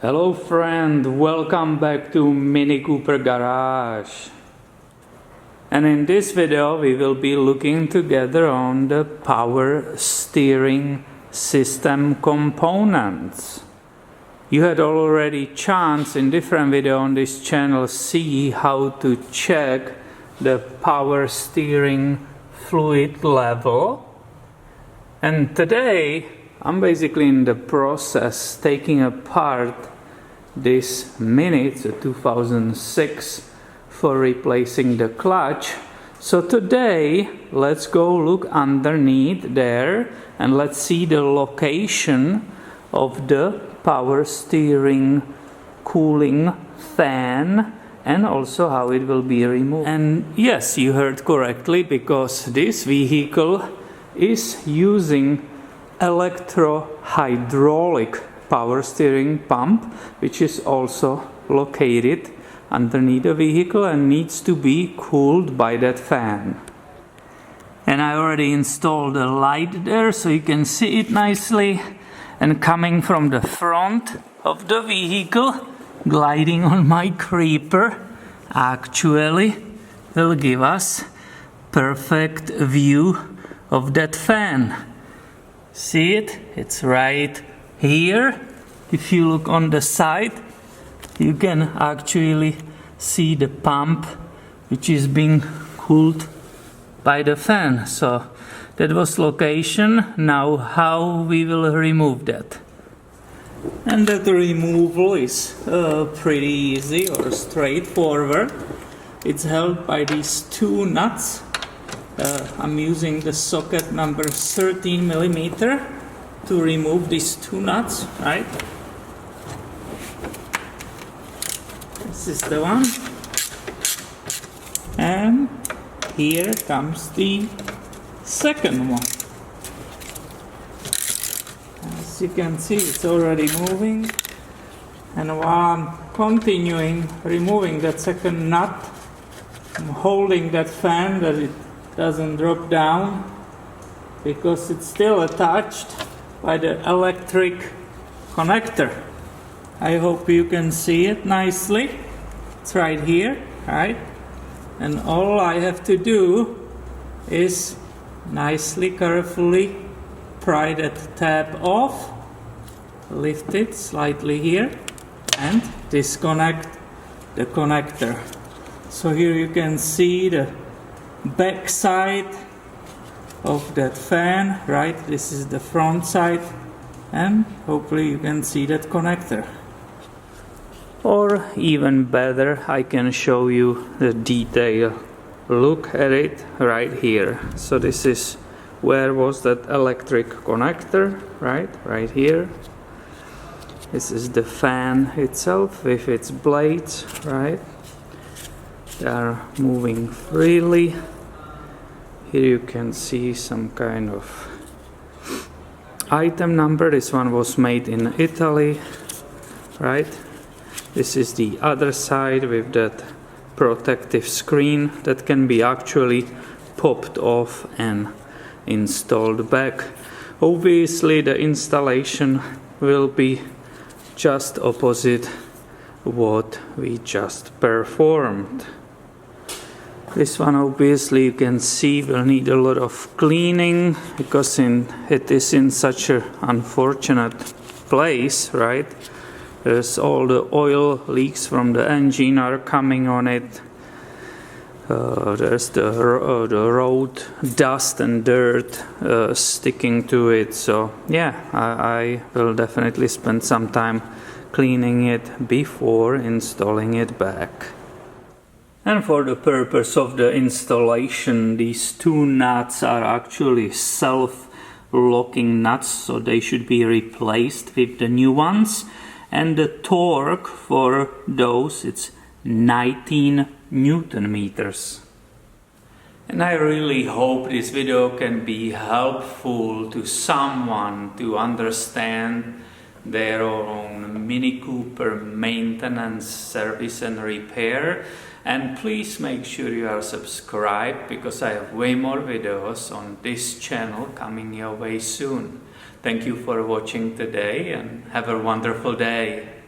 Hello friend, welcome back to MiniCooper Garage. And in this video we will be looking together on the power steering system components. You had already chance in different video on this channel see how to check the power steering fluid level. And today I'm basically in the process taking apart this Mini, it's a 2006, for replacing the clutch. So today let's go look underneath there and let's see the location of the power steering cooling fan and also how it will be removed. And yes, you heard correctly, because this vehicle is using Electro-Hydraulic power steering pump, which is also located underneath the vehicle and needs to be cooled by that fan. And I already installed a light there so you can see it nicely, and coming from the front of the vehicle, gliding on my creeper, actually will give us perfect view of that fan. See it? It's right here. If you look on the side, you can actually see the pump which is being cooled by the fan. So that was location. Now how we will remove that. And that removal is pretty easy or straightforward. It's held by these two nuts. I'm using the socket number 13 millimeter to remove these two nuts, right? This is the one. And here comes the second one. As you can see, it's already moving. And while I'm continuing removing that second nut, I'm holding that fan that it doesn't drop down, because it's still attached by the electric connector. I hope you can see it nicely. It's right here, right? And all I have to do is nicely, carefully pry that tab off, lift it slightly here, and disconnect the connector. So here you can see the back side of that fan, right? This is the front side, and hopefully you can see that connector. Or even better, I can show you the detail. Look at it right here. So this is where was that electric connector, right here. This is the fan itself with its blades, right? They are moving freely. Here you can see some kind of item number. This one was made in Italy, right? This is the other side with that protective screen that can be actually popped off and installed back. Obviously the installation will be just opposite what we just performed. This one obviously you can see will need a lot of cleaning, because it is in such an unfortunate place, right? There's all the oil leaks from the engine are coming on it. There's the road dust and dirt sticking to it. So yeah, I will definitely spend some time cleaning it before installing it back. And for the purpose of the installation, these two nuts are actually self-locking nuts, so they should be replaced with the new ones. And the torque for those, it's 19 Newton meters. And I really hope this video can be helpful to someone to understand their own MiniCooper maintenance, service and repair. And please make sure you are subscribed, because I have way more videos on this channel coming your way soon. Thank you for watching today and have a wonderful day.